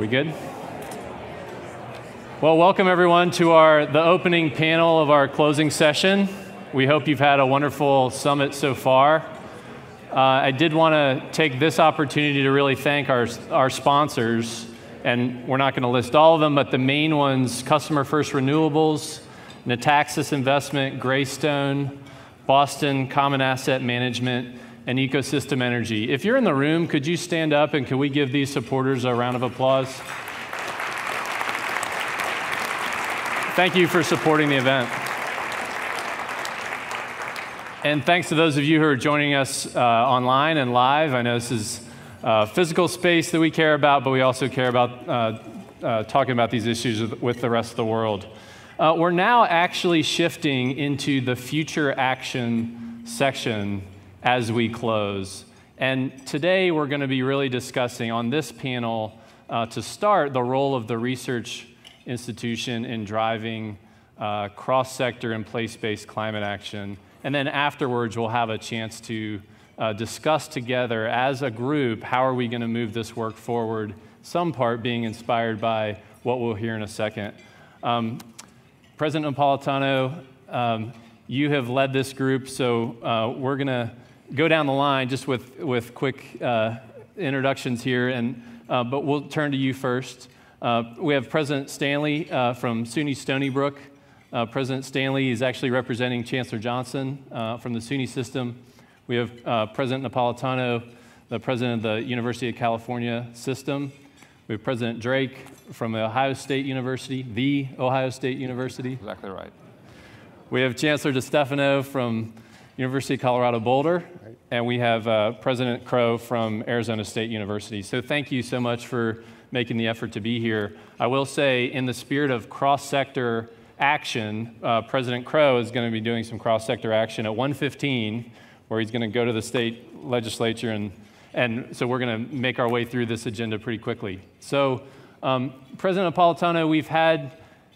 Are we good? Well, welcome everyone to the opening panel of our closing session. We hope you've had a wonderful summit so far. I did want to take this opportunity to really thank our sponsors, and we're not going to list all of them, but the main ones: Customer First Renewables, Nataxis Investment, Greystone, Boston Common Asset Management, and Ecosystem Energy. If you're in the room, could you stand up and can we give these supporters a round of applause? Thank you for supporting the event. And thanks to those of you who are joining us online and live. I know this is physical space that we care about, but we also care about talking about these issues with the rest of the world. We're now actually shifting into the future action section as we close. And today we're going to be really discussing on this panel, to start, the role of the research institution in driving cross-sector and place-based climate action. And then afterwards, we'll have a chance to discuss together as a group, how are we going to move this work forward, some part being inspired by what we'll hear in a second. President Napolitano, you have led this group, so we're going to go down the line just with quick introductions here, but we'll turn to you first. We have President Stanley from SUNY Stony Brook. President Stanley is actually representing Chancellor Johnson from the SUNY system. We have President Napolitano, the president of the University of California system. We have President Drake from Ohio State University, the Ohio State University. Exactly right. We have Chancellor DiStefano from University of Colorado Boulder, and we have President Crow from Arizona State University. So thank you so much for making the effort to be here. I will say, in the spirit of cross-sector action, President Crow is going to be doing some cross-sector action at 1:15, where he's going to go to the state legislature, and so we're going to make our way through this agenda pretty quickly. So, President Napolitano, we've had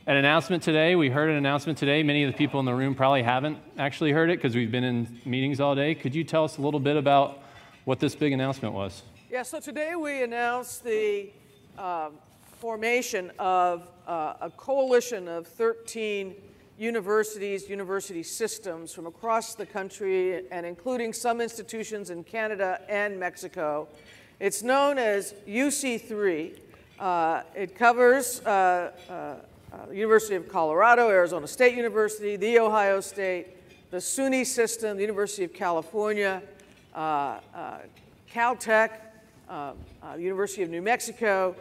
an announcement today. We heard an announcement today. Many of the people in the room probably haven't actually heard it because we've been in meetings all day. Could you tell us a little bit about what this big announcement was? Yeah, so today we announced the formation of a coalition of 13 universities, university systems from across the country, and including some institutions in Canada and Mexico. It's known as UC3. It covers University of Colorado, Arizona State University, The Ohio State, the SUNY system, the University of California, Caltech, University of New Mexico,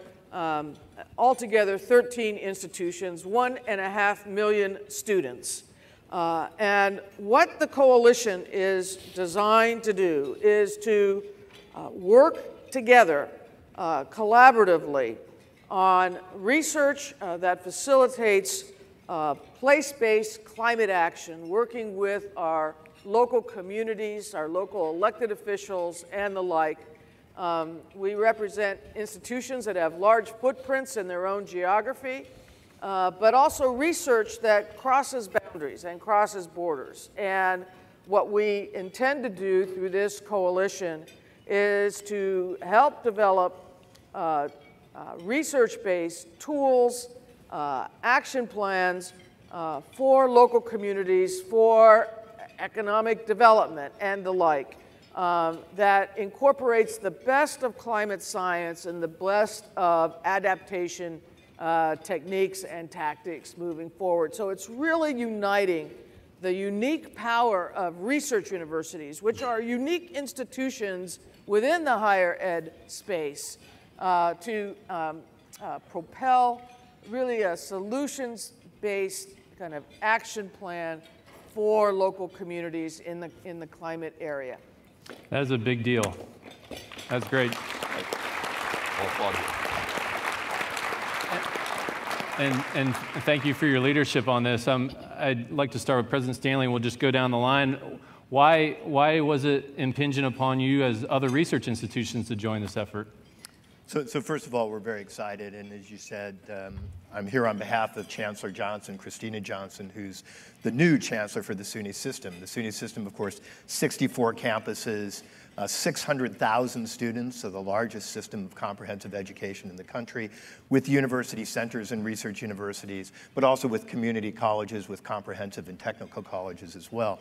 altogether 13 institutions, 1.5 million students. And what the coalition is designed to do is to work together collaboratively on research that facilitates place-based climate action, working with our local communities, our local elected officials, and the like. We represent institutions that have large footprints in their own geography, but also research that crosses boundaries and crosses borders. And what we intend to do through this coalition is to help develop research-based tools, action plans for local communities, for economic development, and the like. That incorporates the best of climate science and the best of adaptation techniques and tactics moving forward. So it's really uniting the unique power of research universities, which are unique institutions within the higher ed space, to propel really a solutions-based kind of action plan for local communities in the climate area. That is a big deal. That's great. And thank you for your leadership on this. I'd like to start with President Stanley, and we'll just go down the line. Why was it impingent upon you as other research institutions to join this effort? So first of all, we're very excited, and as you said, I'm here on behalf of Chancellor Johnson, Christina Johnson, who's the new chancellor for the SUNY system. The SUNY system, of course, 64 campuses, 600,000 students, so the largest system of comprehensive education in the country, with university centers and research universities, but also with community colleges, with comprehensive and technical colleges as well.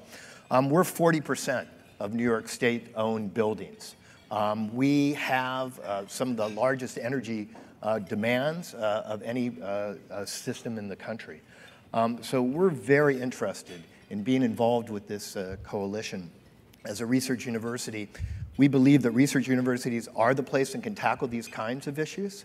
We're 40% of New York State-owned buildings. We have some of the largest energy demands of any system in the country. So we're very interested in being involved with this coalition. As a research university, we believe that research universities are the place that can tackle these kinds of issues.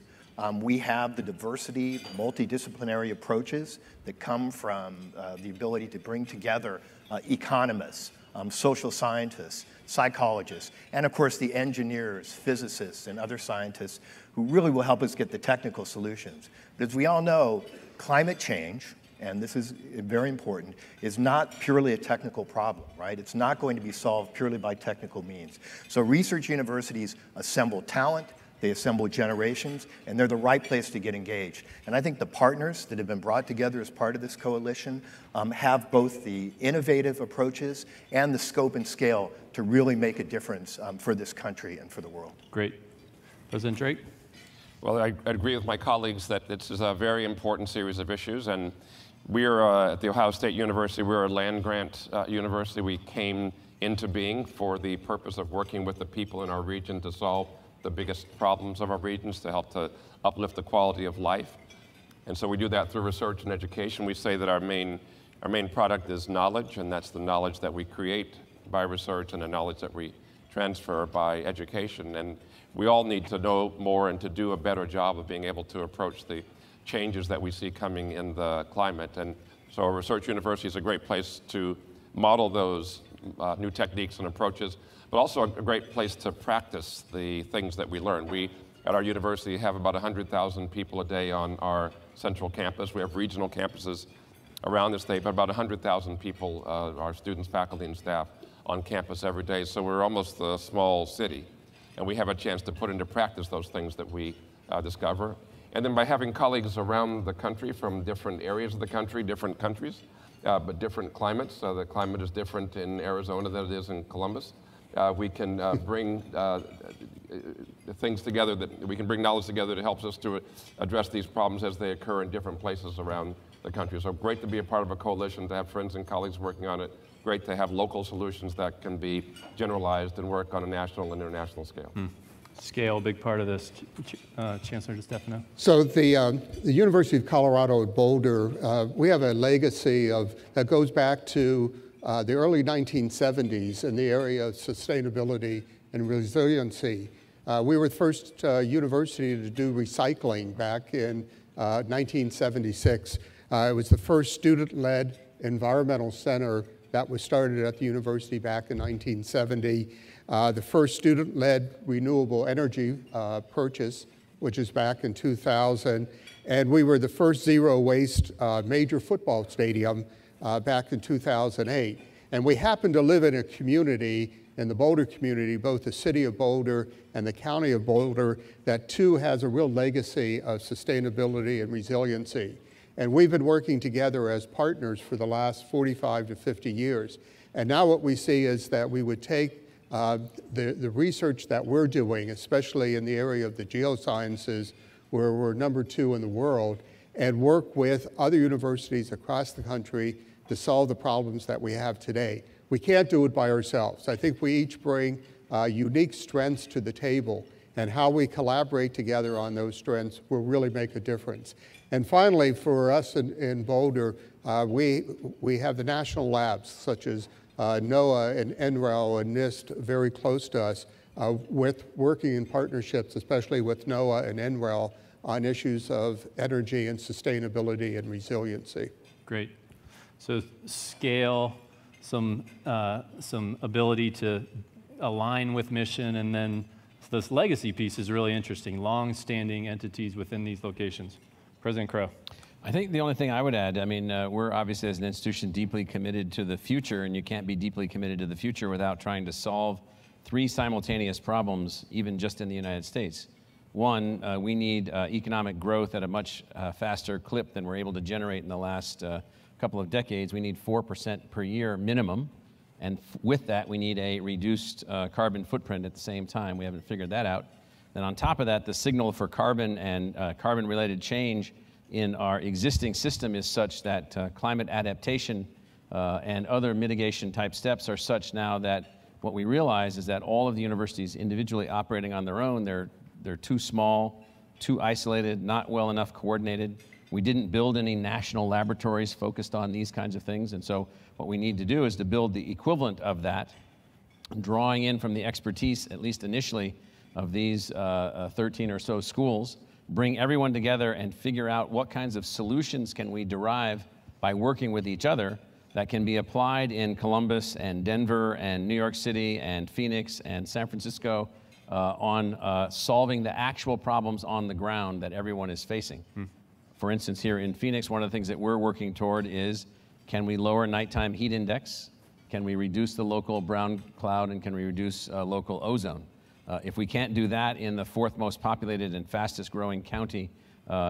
We have the diversity, multidisciplinary approaches that come from the ability to bring together economists, social scientists, psychologists, and of course the engineers, physicists, and other scientists who really will help us get the technical solutions. But as we all know, climate change, and this is very important, is not purely a technical problem, right? It's not going to be solved purely by technical means. So research universities assemble talent, they assemble generations, and they're the right place to get engaged. And I think the partners that have been brought together as part of this coalition have both the innovative approaches and the scope and scale to really make a difference for this country and for the world. Great. President Drake? Well, I agree with my colleagues that this is a very important series of issues, and we're at The Ohio State University. We're a land-grant university. We came into being for the purpose of working with the people in our region to solve the biggest problems of our regions, to help to uplift the quality of life. And so we do that through research and education. We say that our main product is knowledge, and that's the knowledge that we create by research and the knowledge that we transfer by education. And we all need to know more and to do a better job of being able to approach the changes that we see coming in the climate. And so a research university is a great place to model those new techniques and approaches, but also a great place to practice the things that we learn. We, at our university, have about 100,000 people a day on our central campus. We have regional campuses around the state, but about 100,000 people, our students, faculty, and staff, on campus every day. So we're almost a small city, and we have a chance to put into practice those things that we discover. And then by having colleagues around the country from different areas of the country, different countries, but different climates. So the climate is different in Arizona than it is in Columbus. We can bring things together, that we can bring knowledge together that helps us to address these problems as they occur in different places around the country. So great to be a part of a coalition, to have friends and colleagues working on it. Great to have local solutions that can be generalized and work on a national and international scale. Scale, big part of this. Chancellor DiStefano. So the University of Colorado at Boulder, we have a legacy that goes back to the early 1970s in the area of sustainability and resiliency. We were the first university to do recycling back in 1976. It was the first student-led environmental center that was started at the university back in 1970. The first student-led renewable energy purchase, which is back in 2000. And we were the first zero-waste major football stadium back in 2008. And we happen to live in a community, in the Boulder community, both the city of Boulder and the county of Boulder, that too has a real legacy of sustainability and resiliency. And we've been working together as partners for the last 45 to 50 years. And now what we see is that we would take the research that we're doing, especially in the area of the geosciences, where we're #2 in the world, and work with other universities across the country to solve the problems that we have today. We can't do it by ourselves. I think we each bring unique strengths to the table, and how we collaborate together on those strengths will really make a difference. And finally, for us in Boulder, we have the national labs, such as NOAA and NREL and NIST, very close to us, with working in partnerships, especially with NOAA and NREL, on issues of energy and sustainability and resiliency. Great. So scale, some ability to align with mission, and then this legacy piece is really interesting, long-standing entities within these locations. President Crow. I think the only thing I would add, I mean, we're obviously as an institution deeply committed to the future, and you can't be deeply committed to the future without trying to solve 3 simultaneous problems, even just in the United States. One, we need economic growth at a much faster clip than we're able to generate in the last couple of decades. We need 4% per year minimum And with that, we need a reduced carbon footprint at the same time. We haven't figured that out. Then on top of that, the signal for carbon and carbon-related change in our existing system is such that climate adaptation and other mitigation type steps are such now that what we realize is that all of the universities individually operating on their own, they're too small, too isolated, not well enough coordinated. We didn't build any national laboratories focused on these kinds of things, and so what we need to do is to build the equivalent of that, drawing in from the expertise, at least initially, of these 13 or so schools, bring everyone together and figure out what kinds of solutions can we derive by working with each other that can be applied in Columbus and Denver and New York City and Phoenix and San Francisco on solving the actual problems on the ground that everyone is facing. For instance, here in Phoenix, one of the things that we're working toward is, can we lower nighttime heat index? Can we reduce the local brown cloud, and can we reduce local ozone? If we can't do that in the fourth most populated and fastest growing county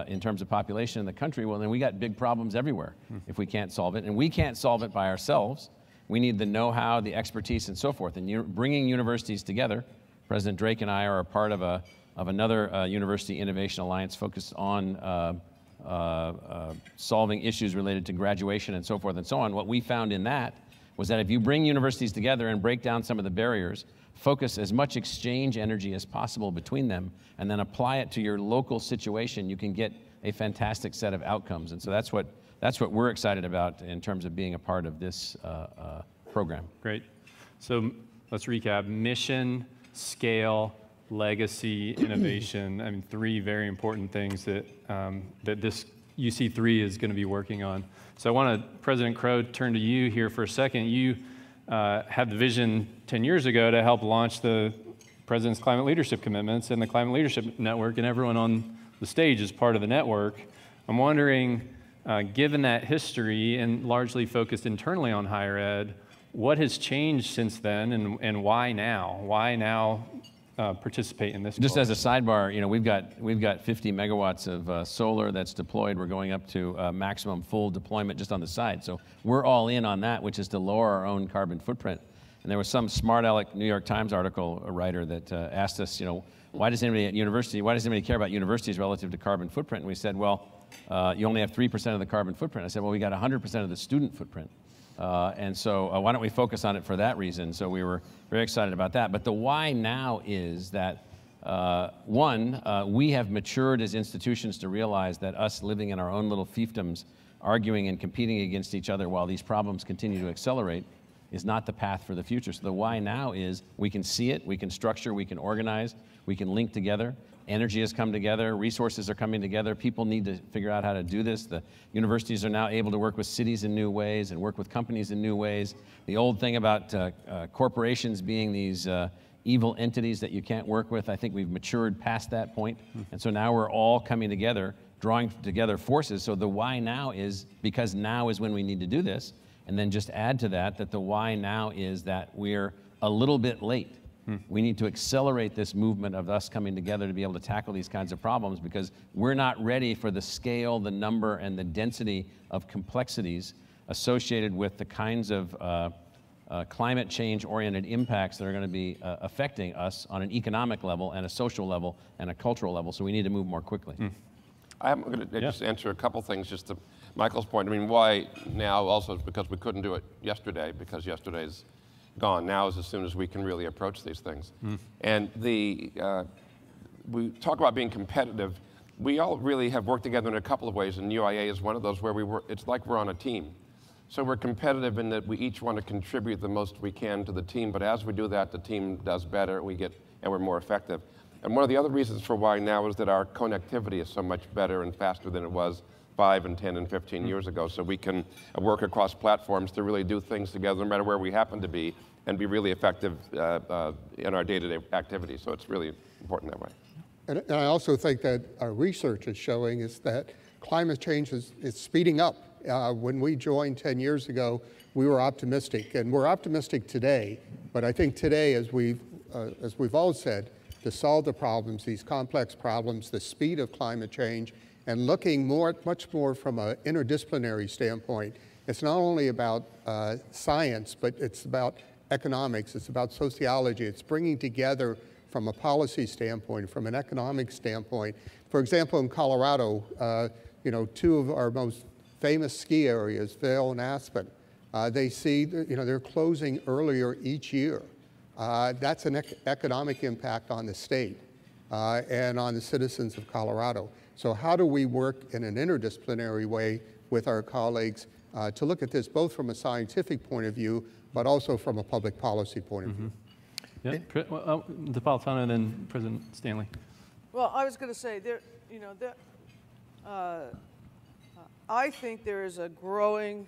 in terms of population in the country, well, then we got big problems everywhere if we can't solve it. And we can't solve it by ourselves. We need the know-how, the expertise, and so forth. And bringing universities together, President Drake and I are a part of another University Innovation Alliance focused on solving issues related to graduation and so forth and so on. What we found in that was that if you bring universities together and break down some of the barriers, focus as much exchange energy as possible between them, and then apply it to your local situation, you can get a fantastic set of outcomes. And so that's what we're excited about in terms of being a part of this program. Great. So let's recap: mission, scale, legacy, innovation. I mean, three very important things that that this UC3 is going to be working on. So I want to, President Crow, turn to you here for a second. You had the vision 10 years ago to help launch the President's Climate Leadership Commitments and the Climate Leadership Network, and everyone on the stage is part of the network. I'm wondering, given that history and largely focused internally on higher ed, what has changed since then, and why now? Why now participate in this? Just as a sidebar, you know, we've got 50 megawatts of solar that's deployed. We're going up to maximum full deployment just on the side. So we're all in on that, which is to lower our own carbon footprint. And there was some smart aleck New York Times article writer that asked us, you know, why does anybody care about universities relative to carbon footprint? And we said, well, you only have 3% of the carbon footprint. I said, well, we got 100% of the student footprint. And so why don't we focus on it for that reason? So we were very excited about that. But the why now is that, one, we have matured as institutions to realize that us living in our own little fiefdoms, arguing and competing against each other while these problems continue to accelerate, is not the path for the future. So the why now is we can see it, we can structure, we can organize, we can link together. Energy has come together, resources are coming together, people need to figure out how to do this. The universities are now able to work with cities in new ways and work with companies in new ways. The old thing about corporations being these evil entities that you can't work with, I think we've matured past that point. And so now we're all coming together, drawing together forces. So the why now is because now is when we need to do this. And then just add to that the why now is that we're a little bit late. We need to accelerate this movement of us coming together to be able to tackle these kinds of problems, because we're not ready for the scale, the number, and the density of complexities associated with the kinds of climate change-oriented impacts that are going to be affecting us on an economic level and a social level and a cultural level. So we need to move more quickly. I'm going to just answer a couple things, just to Michael's point. I mean, why now also is because we couldn't do it yesterday, because yesterday's gone. Now is as soon as we can really approach these things. And we talk about being competitive. We all really have worked together in a couple of ways, and UIA is one of those where it's like we're on a team. So we're competitive in that we each want to contribute the most we can to the team, but as we do that, the team does better, and we're more effective. And one of the other reasons for why now is that our connectivity is so much better and faster than it was 5 and 10 and 15 years ago. So we can work across platforms to really do things together, no matter where we happen to be, and be really effective in our day-to-day activities. So it's really important that way. And I also think that our research is showing is that climate change is speeding up. When we joined 10 years ago, we were optimistic, and we're optimistic today. But I think today, as we've all said, to solve the problems, these complex problems, the speed of climate change, and looking much more from an interdisciplinary standpoint, It's not only about science, but it's about economics, it's about sociology, it's bringing together from a policy standpoint, from an economic standpoint. For example, in Colorado, two of our most famous ski areas, Vail and Aspen, they see, they're closing earlier each year. That's an economic impact on the state and on the citizens of Colorado. So how do we work in an interdisciplinary way with our colleagues to look at this both from a scientific point of view, but also from a public policy point of view? Yeah, Napolitano and then President Stanley. Well, I was going to say, I think there is a growing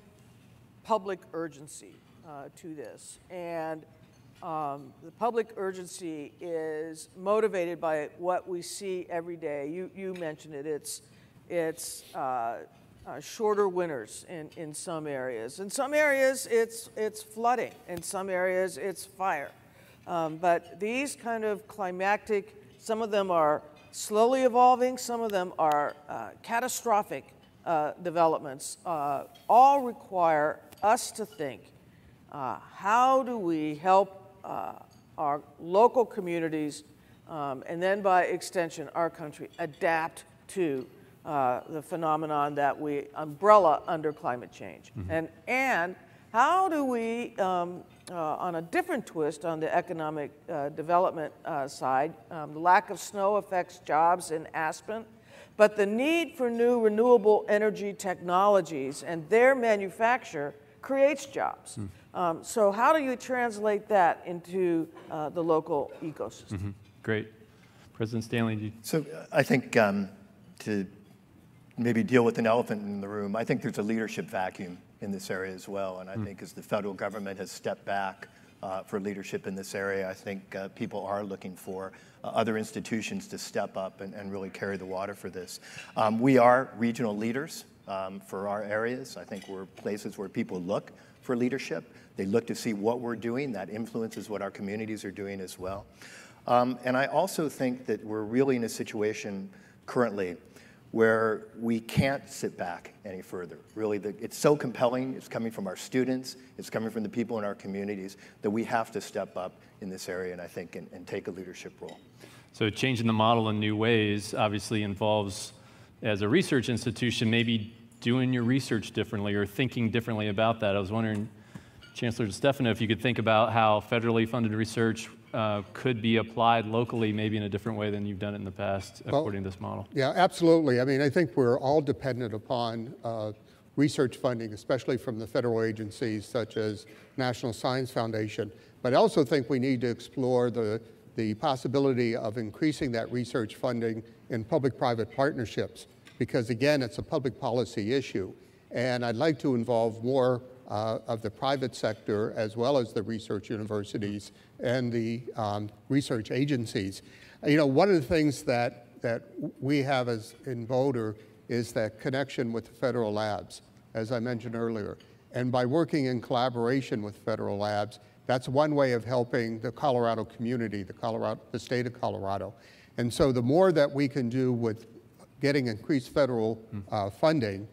public urgency to this, and the public urgency is motivated by what we see every day. You mentioned it. It's shorter winters in some areas. In some areas, it's flooding. In some areas, it's fire. But these kind of climactic, some of them are slowly evolving, some of them are catastrophic developments, all require us to think, how do we help our local communities, and then by extension our country, adapt to the phenomenon that we umbrella under climate change. And how do we, on a different twist on the economic development side, the lack of snow affects jobs in Aspen, but the need for new renewable energy technologies and their manufacture creates jobs. So how do you translate that into the local ecosystem? Great. President Stanley. So I think to maybe deal with an elephant in the room, I think there's a leadership vacuum in this area as well. And I think as the federal government has stepped back for leadership in this area, I think people are looking for other institutions to step up and really carry the water for this. We are regional leaders for our areas. I think we're places where people look for leadership. They look to see what we're doing. That influences what our communities are doing as well. And I also think that we're really in a situation currently where we can't sit back any further. Really, it's so compelling. It's coming from our students. It's coming from the people in our communities that we have to step up in this area, and I think, and take a leadership role. So changing the model in new ways obviously involves, as a research institution, maybe doing your research differently or thinking differently about that. I was wondering, Chancellor DiStefano, if you could think about how federally funded research could be applied locally, maybe in a different way than you've done it in the past, according to this model. Yeah, absolutely. I mean, I think we're all dependent upon research funding, especially from the federal agencies such as National Science Foundation. But I also think we need to explore the possibility of increasing that research funding in public-private partnerships, because again, it's a public policy issue. And I'd like to involve more of the private sector as well as the research universities and the research agencies. You know, one of the things that we have in Boulder is that connection with the federal labs, as I mentioned earlier. And by working in collaboration with federal labs, that's one way of helping the Colorado community, the state of Colorado. And so the more that we can do with getting increased federal funding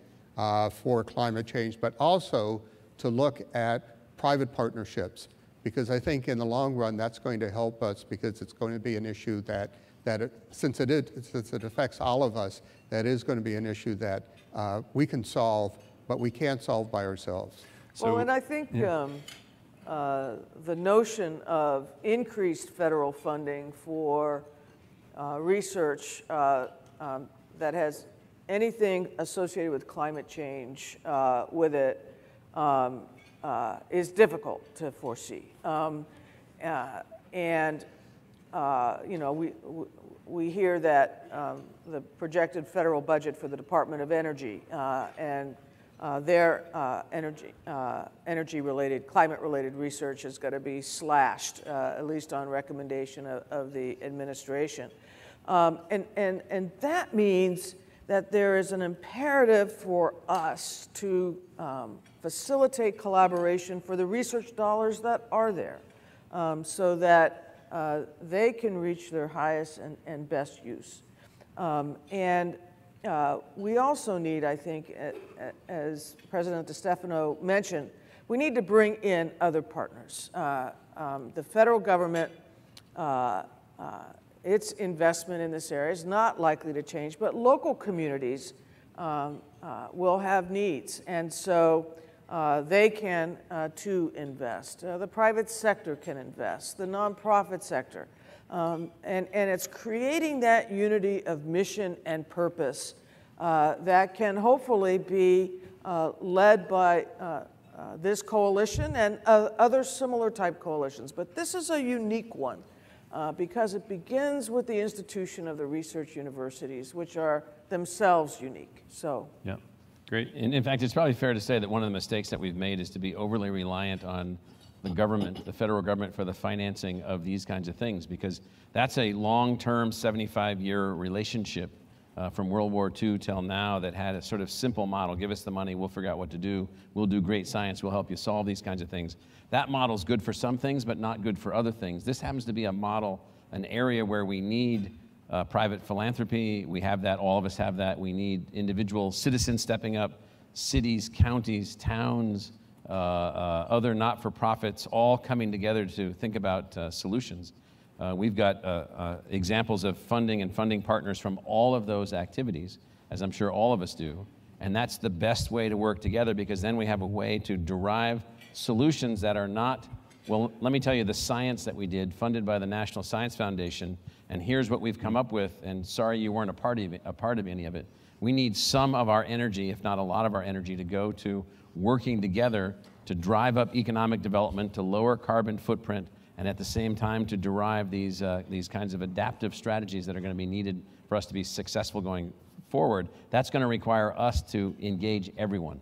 for climate change, but also to look at private partnerships, because I think in the long run that's going to help us, because it's going to be an issue since it affects all of us, that is going to be an issue that we can solve, but we can't solve by ourselves. Well, and I think the notion of increased federal funding for research that has anything associated with climate change with it is difficult to foresee. You know, we hear that the projected federal budget for the Department of Energy and their energy-related, climate-related research is going to be slashed, at least on recommendation of the administration. And that means that there is an imperative for us to facilitate collaboration for the research dollars that are there, so that they can reach their highest and best use. And we also need, I think, as President DiStefano mentioned, we need to bring in other partners. The federal government, its investment in this area is not likely to change, but local communities will have needs, and so they can too invest. The private sector can invest, the nonprofit sector. And it's creating that unity of mission and purpose that can hopefully be led by this coalition and other similar type coalitions. But this is a unique one because it begins with the institution of the research universities, which are themselves unique. So, yeah, great. And in fact, it's probably fair to say that one of the mistakes that we've made is to be overly reliant on the government, the federal government, for the financing of these kinds of things, because that's a long-term 75-year relationship from World War II till now that had a sort of simple model. Give us the money, we'll figure out what to do. We'll do great science, we'll help you solve these kinds of things. That model's good for some things, but not good for other things. This happens to be a model, an area where we need private philanthropy. We have that, all of us have that. We need individual citizens stepping up, cities, counties, towns, other not-for-profits all coming together to think about solutions. We've got examples of funding and funding partners from all of those activities, as I'm sure all of us do, and that's the best way to work together, because then we have a way to derive solutions that are not, well, let me tell you the science that we did, funded by the National Science Foundation, and here's what we've come up with, and sorry you weren't a part of any of it. We need some of our energy, if not a lot of our energy, to go to working together to drive up economic development, to lower carbon footprint, and at the same time to derive these kinds of adaptive strategies that are going to be needed for us to be successful going forward. That's going to require us to engage everyone.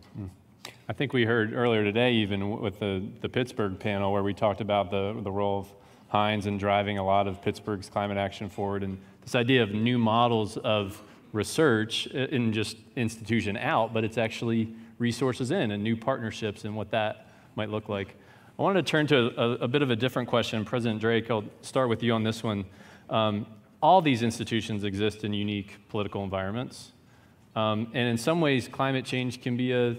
I think we heard earlier today, even with the Pittsburgh panel, where we talked about the role of Heinz in driving a lot of Pittsburgh's climate action forward, and this idea of new models of research in just institution out, but it's actually resources in and new partnerships and what that might look like. I wanted to turn to a bit of a different question. President Drake, I'll start with you on this one. All these institutions exist in unique political environments, and in some ways climate change can be a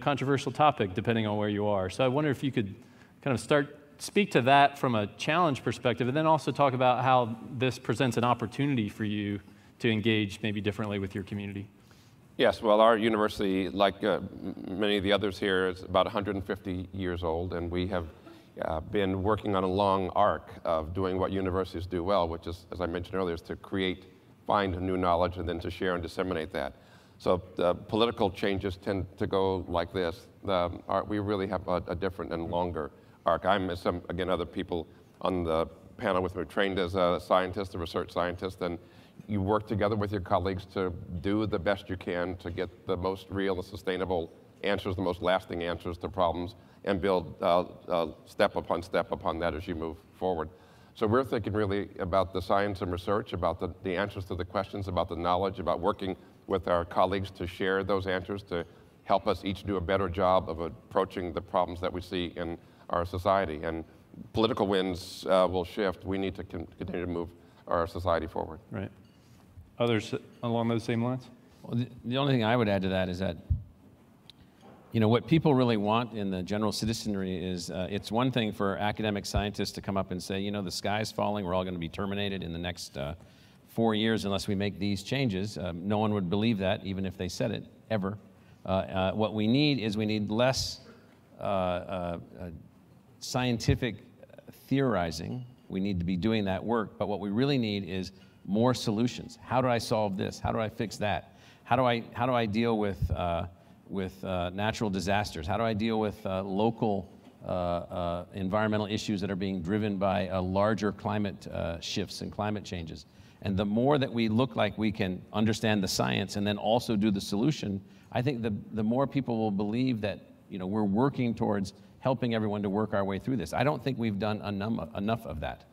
controversial topic depending on where you are. So I wonder if you could kind of speak to that from a challenge perspective, and then also talk about how this presents an opportunity for you to engage maybe differently with your community. Yes, well, our university, like many of the others here, is about 150 years old, and we have been working on a long arc of doing what universities do well, which is, as I mentioned earlier, is to find new knowledge and then to share and disseminate that. So political changes tend to go like this. We really have a different and longer arc. I'm, as again, other people on the panel with me, trained as a scientist, a research scientist, and you work together with your colleagues to do the best you can to get the most real and sustainable answers, the most lasting answers to problems, and build step upon that as you move forward. So we're thinking really about the science and research, about the answers to the questions, about the knowledge, about working with our colleagues to share those answers, to help us each do a better job of approaching the problems that we see in our society. And political winds will shift. We need to continue to move our society forward. Right. Others along those same lines? Well, the only thing I would add to that is that, what people really want in the general citizenry is, it's one thing for academic scientists to come up and say, the sky's falling, we're all going to be terminated in the next 4 years unless we make these changes. No one would believe that, even if they said it, ever. What we need less scientific theorizing. We need to be doing that work, but what we really need is more solutions. How do I solve this? How do I fix that? How do I deal with natural disasters? How do I deal with local environmental issues that are being driven by larger climate shifts and climate changes? And the more that we look like we can understand the science and then also do the solution, I think the more people will believe that we're working towards helping everyone to work our way through this. I don't think we've done enough of that.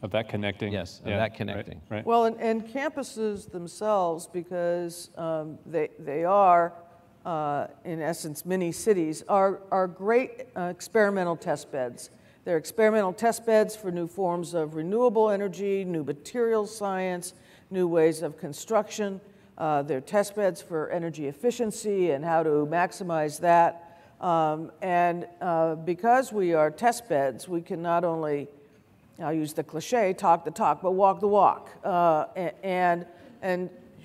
Of that connecting? Yes, of that connecting. Right. Well, and campuses themselves, because they are, in essence, mini cities, are great experimental test beds. They're experimental test beds for new forms of renewable energy, new materials science, new ways of construction. They're test beds for energy efficiency and how to maximize that. Because we are test beds, we can not only, I'll use the cliche, talk the talk, but walk the walk, and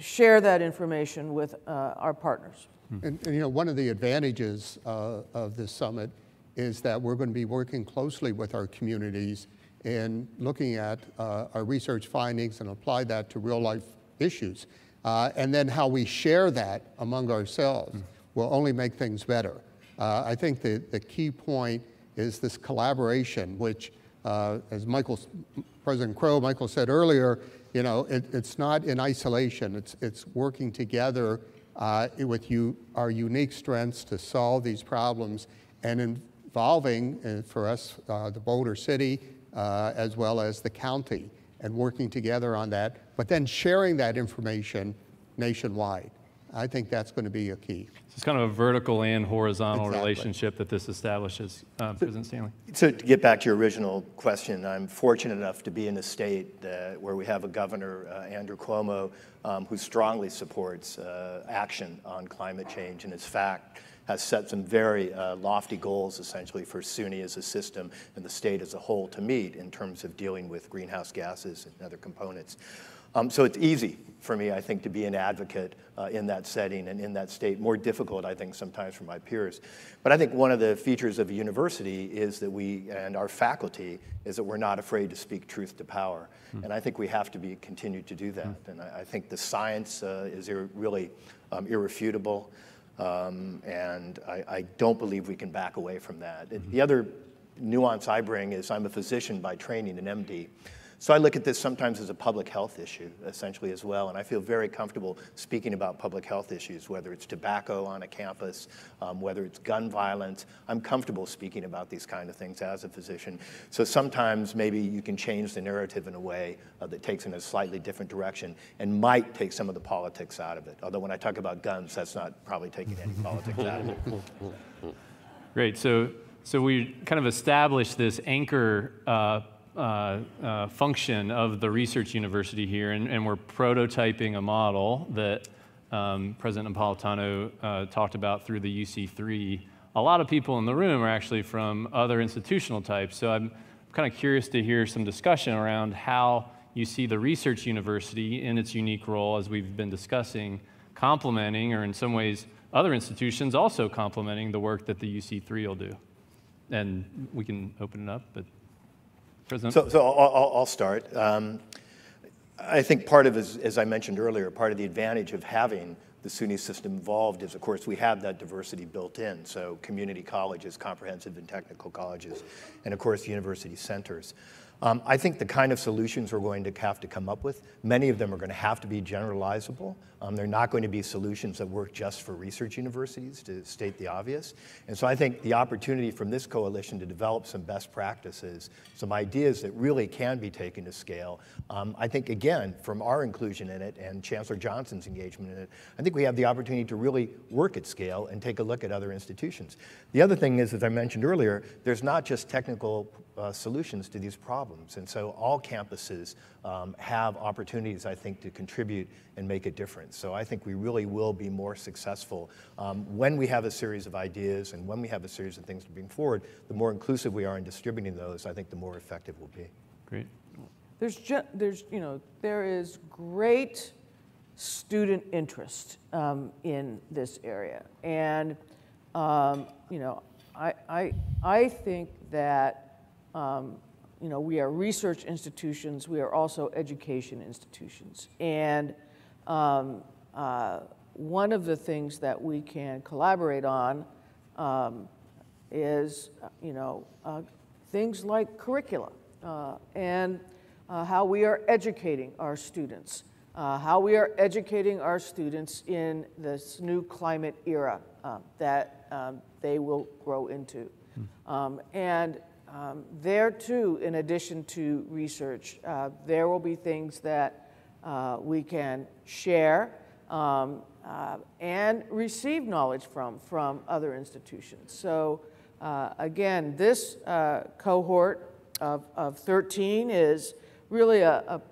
share that information with our partners. And you know, one of the advantages of this summit is that we're going to be working closely with our communities and looking at our research findings and apply that to real life issues. And then how we share that among ourselves will only make things better. I think the key point is this collaboration, which, as President Michael said earlier, you know, it's not in isolation. It's working together with our unique strengths to solve these problems, and involving, for us, the Boulder City, as well as the county, and working together on that, but then sharing that information nationwide. I think that's going to be a key. So it's kind of a vertical and horizontal Exactly. relationship that this establishes, President Stanley. So to get back to your original question, I'm fortunate enough to be in a state where we have a governor, Andrew Cuomo, who strongly supports action on climate change, and in fact has set some very lofty goals essentially for SUNY as a system and the state as a whole to meet in terms of dealing with greenhouse gases and other components. So it's easy for me, I think, to be an advocate in that setting and in that state. More difficult, I think, sometimes for my peers. But I think one of the features of a university is that we, and our faculty, is that we're not afraid to speak truth to power. And I think we have to continue to do that. And I think the science is really irrefutable. And I don't believe we can back away from that. The other nuance I bring is I'm a physician by training, an MD. So I look at this sometimes as a public health issue, essentially, as well, and I feel very comfortable speaking about public health issues, whether it's tobacco on a campus, whether it's gun violence. I'm comfortable speaking about these kind of things as a physician. So sometimes maybe you can change the narrative in a way that takes in a slightly different direction and might take some of the politics out of it. Although when I talk about guns, that's not probably taking any politics out of it. Great. So we kind of established this anchor function of the research university here, and we're prototyping a model that President Napolitano talked about through the UC3. A lot of people in the room are actually from other institutional types, so I'm kind of curious to hear some discussion around how you see the research university in its unique role, as we've been discussing, complementing, or in some ways other institutions also complementing the work that the UC3 will do. And we can open it up, but President? So I'll start. I think part of, as I mentioned earlier, part of the advantage of having the SUNY system involved is, of course, we have that diversity built in. So community colleges, comprehensive and technical colleges, and of course, university centers. I think the kind of solutions we're going to have to come up with, many of them are going to have to be generalizable. They're not going to be solutions that work just for research universities, to state the obvious. And so I think the opportunity from this coalition to develop some best practices, some ideas that really can be taken to scale, I think, again, from our inclusion in it and Chancellor Johnson's engagement in it, I think we have the opportunity to really work at scale and take a look at other institutions. The other thing is, as I mentioned earlier, there's not just technical solutions to these problems. And so all campuses have opportunities, I think, to contribute and make a difference. So I think we really will be more successful when we have a series of ideas and when we have a series of things to bring forward. The more inclusive we are in distributing those, I think the more effective we'll be. Great. There is great student interest in this area. And, I think that we are research institutions, we are also education institutions. And one of the things that we can collaborate on is, things like curricula and how we are educating our students, in this new climate era that they will grow into. There too, in addition to research, there will be things that we can share and receive knowledge from other institutions. So again, this cohort of 13 is really a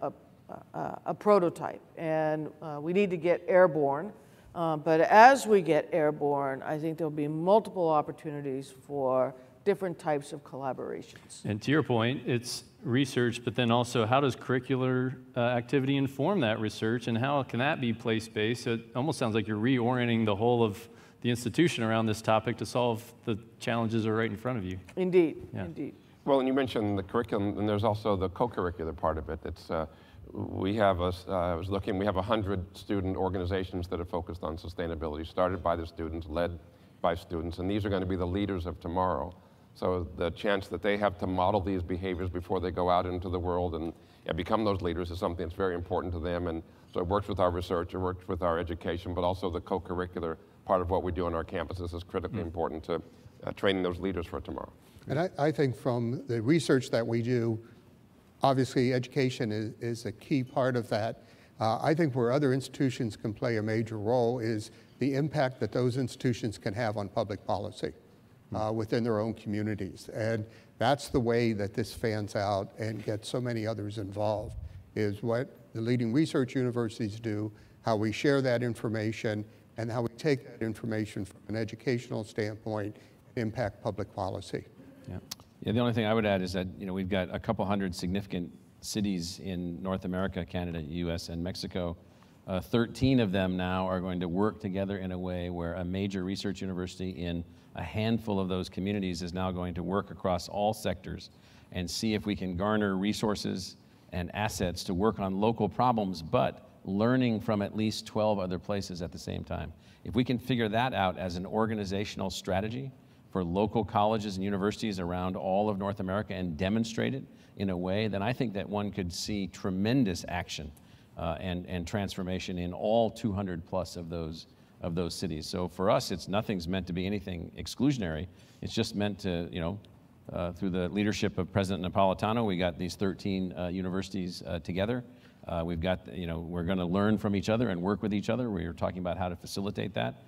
a prototype, and we need to get airborne. But as we get airborne, I think there'll be multiple opportunities for different types of collaborations. And to your point, it's research, but then also how does curricular activity inform that research, and how can that be place-based? So it almost sounds like you're reorienting the whole of the institution around this topic to solve the challenges that are right in front of you. Indeed, Yeah. indeed. Well, and you mentioned the curriculum, and there's also the co-curricular part of it. It's, we have, I was looking, we have 100 student organizations that are focused on sustainability, started by the students, led by students, and these are going to be the leaders of tomorrow. So the chance that they have to model these behaviors before they go out into the world and become those leaders is something that's very important to them. And so it works with our research, it works with our education, but also the co-curricular part of what we do on our campuses is critically important to training those leaders for tomorrow. And I think from the research that we do, obviously education is a key part of that. I think where other institutions can play a major role is the impact that those institutions can have on public policy within their own communities. And that's the way that this fans out and gets so many others involved, is what the leading research universities do, how we share that information, and how we take that information from an educational standpoint and impact public policy. Yeah. Yeah, the only thing I would add is that, you know, we've got a couple hundred significant cities in North America, Canada, US, and Mexico. 13 of them now are going to work together in a way where a major research university in a handful of those communities is now going to work across all sectors and see if we can garner resources and assets to work on local problems, but learning from at least 12 other places at the same time. If we can figure that out as an organizational strategy for local colleges and universities around all of North America and demonstrate it in a way, then I think that one could see tremendous action and transformation in all 200 plus of those cities. So for us, nothing's meant to be anything exclusionary. It's just meant to, you know, through the leadership of President Napolitano, we got these 13 universities together. We've got, you know, we're going to learn from each other and work with each other. We were talking about how to facilitate that.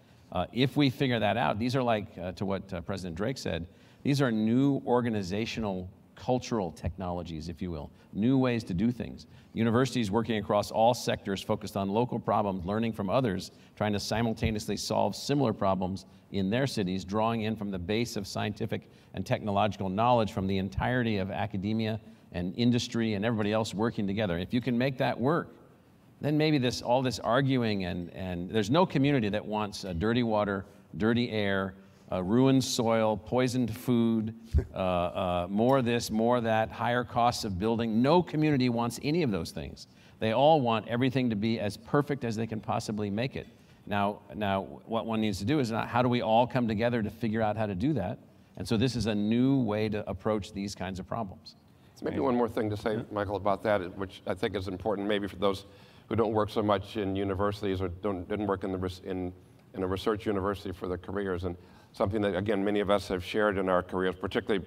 If we figure that out, these are like, to what President Drake said, these are new organizational cultural technologies, if you will, new ways to do things. Universities working across all sectors focused on local problems, learning from others, trying to simultaneously solve similar problems in their cities, drawing in from the base of scientific and technological knowledge from the entirety of academia and industry and everybody else working together. If you can make that work, then maybe all this arguing and there's no community that wants dirty water, dirty air, ruined soil, poisoned food, more this, more that, higher costs of building. No community wants any of those things. They all want everything to be as perfect as they can possibly make it. Now what one needs to do is how do we all come together to figure out how to do that? And so this is a new way to approach these kinds of problems. Maybe one more thing to say, Michael, about that, which I think is important maybe for those who don't work so much in universities or didn't work in a research university for their careers. And something that, again, many of us have shared in our careers, particularly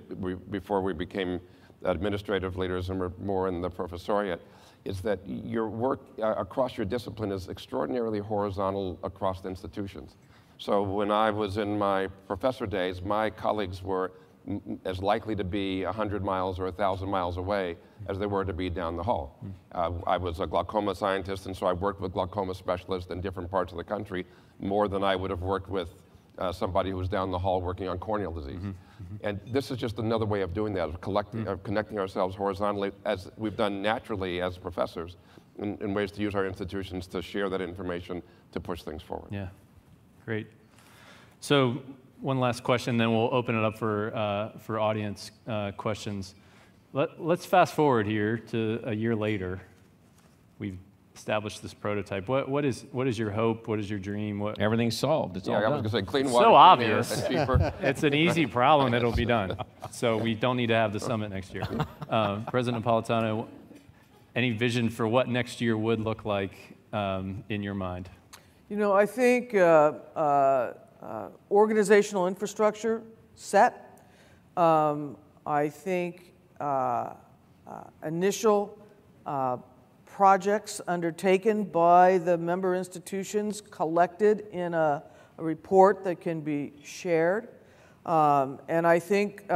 before we became administrative leaders and were more in the professoriate, is that your work across your discipline is extraordinarily horizontal across the institutions. So when I was in my professor days, my colleagues were as likely to be 100 miles or 1,000 miles away as they were to be down the hall. I was a glaucoma scientist, and so I worked with glaucoma specialists in different parts of the country more than I would have worked with somebody who was down the hall working on corneal disease. And this is just another way of doing that, of connecting ourselves horizontally, as we've done naturally as professors, in ways to use our institutions to share that information to push things forward. Yeah, great. So one last question, then we'll open it up for audience questions. Let's fast forward here to a year later. We've established this prototype. What is your hope? What is your dream? Everything's solved. It's all I done. was going to say clean water, So clean obvious. air, and cheaper. It's an easy problem that'll be done. So we don't need to have the summit next year. President Napolitano, any vision for what next year would look like in your mind? You know, I think organizational infrastructure set. I think initial projects undertaken by the member institutions collected in a report that can be shared. And I think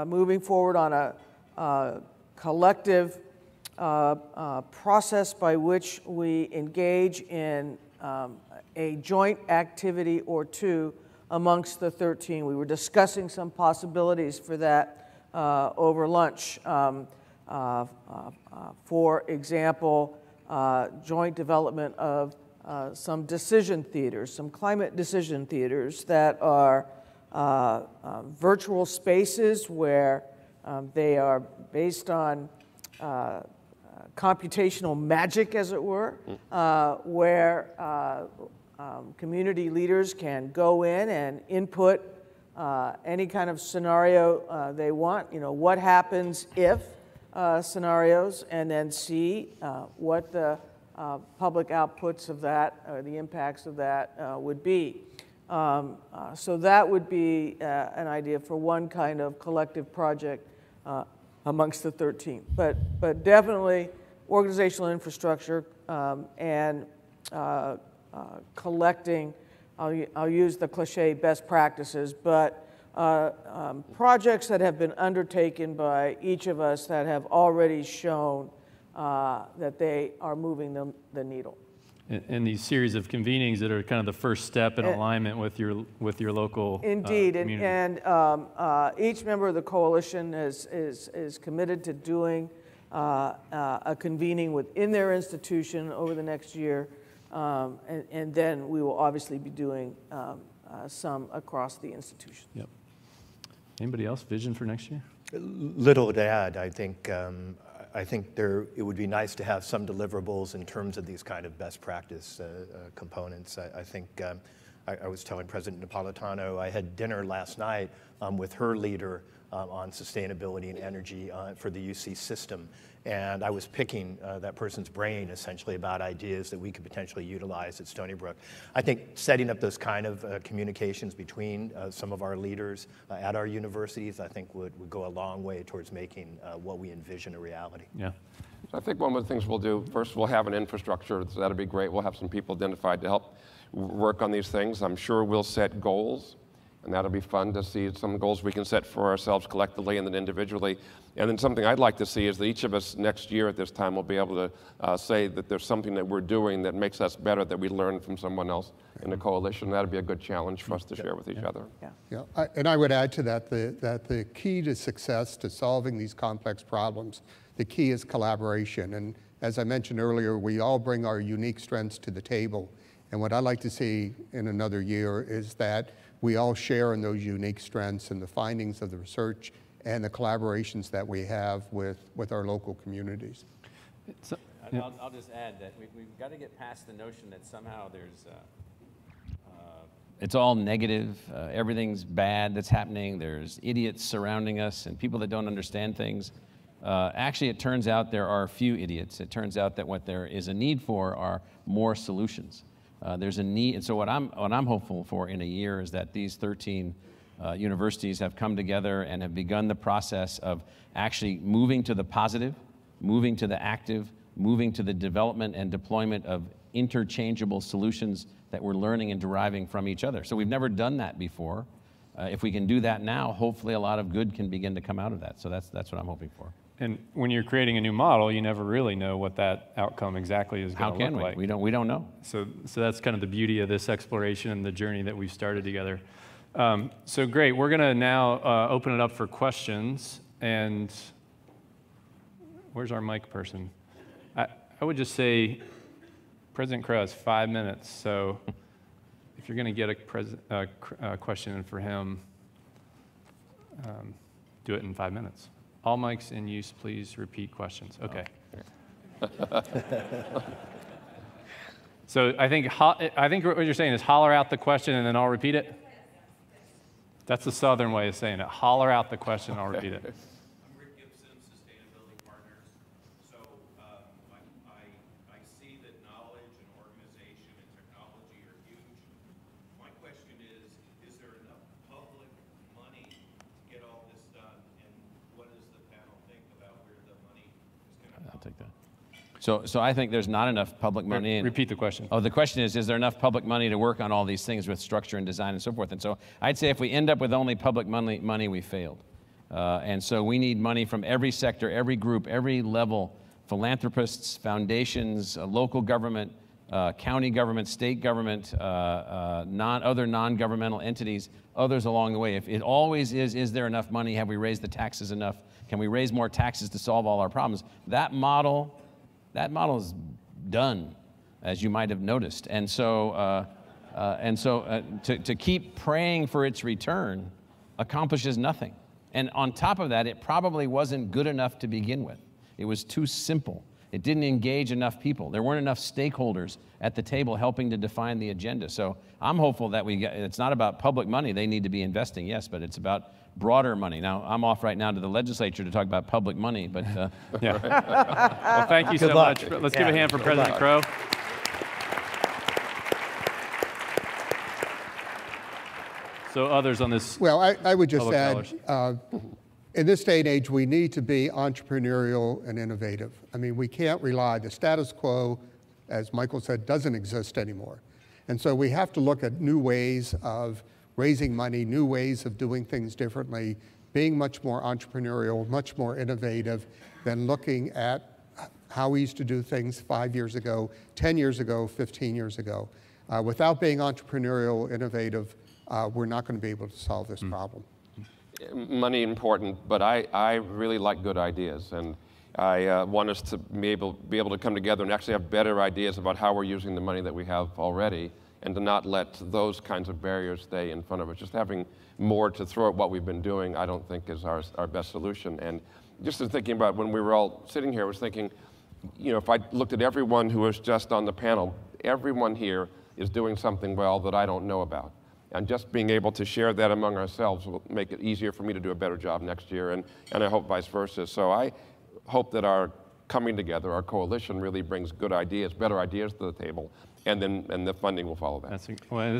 moving forward on a collective process by which we engage in a joint activity or two amongst the 13. We were discussing some possibilities for that over lunch. For example, joint development of some decision theaters, some climate decision theaters that are virtual spaces where they are based on computational magic, as it were, where community leaders can go in and input any kind of scenario they want, what happens if scenarios, and then see what the public outputs of that, or the impacts of that would be. So that would be an idea for one kind of collective project amongst the 13. But definitely organizational infrastructure and collecting, I'll use the cliche best practices, but projects that have been undertaken by each of us that have already shown that they are moving the needle. And these series of convenings that are kind of the first step in alignment with your local community. And each member of the coalition is committed to doing a convening within their institution over the next year, and then we will obviously be doing some across the institution. Yep. Anybody else vision for next year? Little to add. I think it would be nice to have some deliverables in terms of these kind of best practice components. I think I was telling President Napolitano, I had dinner last night with her leader on sustainability and energy for the UC system. And I was picking that person's brain essentially about ideas that we could potentially utilize at Stony Brook. I think setting up those kind of communications between some of our leaders at our universities, I think would go a long way towards making what we envision a reality. Yeah. So I think one of the things we'll do, first we'll have an infrastructure, so that'll be great. We'll have some people identified to help work on these things. I'm sure we'll set goals, and that'll be fun to see some goals we can set for ourselves collectively and then individually. And then something I'd like to see is that each of us next year at this time will be able to say that there's something that we're doing that makes us better, that we learned from someone else in the coalition. That'd be a good challenge for us to share with each other. Yeah, and I would add to that that the key to success, to solving these complex problems, the key is collaboration. And as I mentioned earlier, we all bring our unique strengths to the table. And what I'd like to see in another year is that we all share in those unique strengths and the findings of the research and the collaborations that we have with our local communities. I'll just add that we've got to get past the notion that somehow there's, it's all negative, everything's bad that's happening, there's idiots surrounding us and people that don't understand things. Actually, it turns out there are a few idiots. It turns out that what there is a need for are more solutions. There's a need, and so what I'm hopeful for in a year is that these 13 universities have come together and have begun the process of actually moving to the positive, moving to the active, moving to the development and deployment of interchangeable solutions that we're learning and deriving from each other. So we've never done that before. If we can do that now, hopefully a lot of good can begin to come out of that. So that's what I'm hoping for. And when you're creating a new model, you never really know what that outcome exactly is going to look like. We don't know. So that's kind of the beauty of this exploration and the journey that we've started together. So great, we're going to now open it up for questions. And where's our mic person? I would just say President Crow has 5 minutes. So if you're going to get a question in for him, do it in 5 minutes. All mics in use, please repeat questions. Okay. So I think what you're saying is holler out the question and then I'll repeat it? That's the Southern way of saying it. Holler out the question and I'll repeat it. I see that knowledge and organization and technology are huge. My question is there enough public money to get all this done? And what does the panel think about where the money is going to come? I'll take that. So I think there's not enough public money. Repeat the question. Oh, the question is there enough public money to work on all these things with structure and design and so forth? And so I'd say if we end up with only public money we failed. And so we need money from every sector, every group, every level philanthropists, foundations, local government, county government, state government, other non-governmental entities, others along the way. If it always is there enough money? Have we raised the taxes enough? Can we raise more taxes to solve all our problems? That model is done, as you might have noticed. And so, to keep praying for its return accomplishes nothing. And on top of that, it probably wasn't good enough to begin with. It was too simple. It didn't engage enough people. There weren't enough stakeholders at the table helping to define the agenda. So I'm hopeful that it's not about public money. They need to be investing, yes, but it's about broader money. Now, I'm off right now to the legislature to talk about public money, but yeah. Well, thank you so much. Let's give a hand for President Crow. So others on this. Well, I would just add, in this day and age, we need to be entrepreneurial and innovative. I mean, we can't rely, the status quo, as Michael said, doesn't exist anymore. And so we have to look at new ways of raising money, new ways of doing things differently, being much more entrepreneurial, much more innovative than looking at how we used to do things 5 years ago, 10 years ago, 15 years ago. Without being entrepreneurial, innovative, we're not going to be able to solve this problem. Money important, but I really like good ideas, and I want us to be able to come together and actually have better ideas about how we're using the money that we have already, and to not let those kinds of barriers stay in front of us. Just having more to throw at what we've been doing, I don't think is our best solution. And just in thinking about when we were all sitting here, I was thinking, you know, if I looked at everyone who was just on the panel, everyone here is doing something well that I don't know about. And just being able to share that among ourselves will make it easier for me to do a better job next year, and I hope vice versa. So I hope that our coming together, our coalition, really brings good ideas, better ideas to the table, and the funding will follow that. That's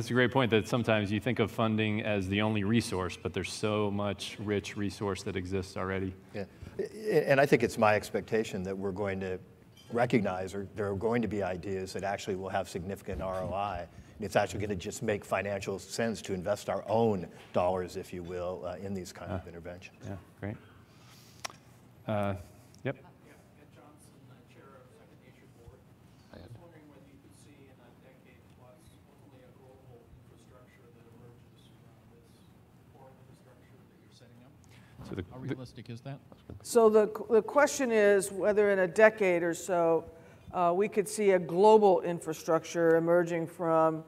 a great point, that sometimes you think of funding as the only resource, but there's so much rich resource that exists already. Yeah. And I think it's my expectation that we're going to recognize, or there are going to be ideas that actually will have significant ROI. And it's actually going to just make financial sense to invest our own dollars, if you will, in these kind of interventions. Yeah, great. Yep. Ed Johnson, Chair of Second Nature Board. I was wondering whether you could see in a decade plus hopefully a global infrastructure that emerges from this core infrastructure that you're setting up. So how realistic is that? So the question is whether in a decade or so we could see a global infrastructure emerging from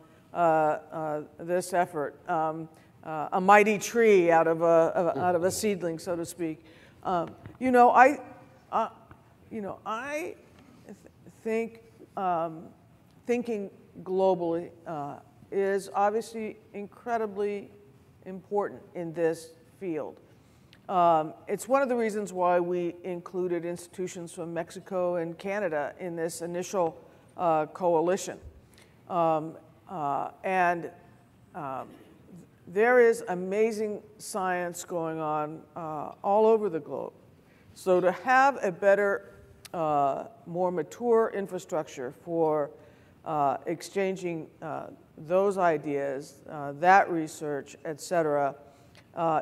this effort, a mighty tree out of a seedling, so to speak. I think thinking globally is obviously incredibly important in this field. It's one of the reasons why we included institutions from Mexico and Canada in this initial coalition. There is amazing science going on all over the globe. So to have a better, more mature infrastructure for exchanging those ideas, that research, et cetera,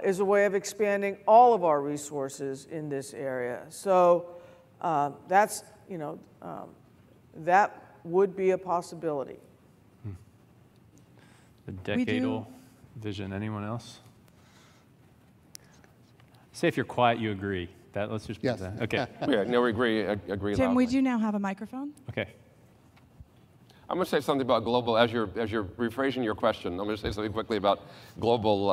is a way of expanding all of our resources in this area. So that would be a possibility. The decadal vision. Anyone else? Say if you're quiet, you agree. Let's just put that. Okay. Yeah, no, we agree Tim, loudly. we do now have a microphone. Okay. I'm going to say something about global, as you're rephrasing your question, I'm going to say something quickly about global,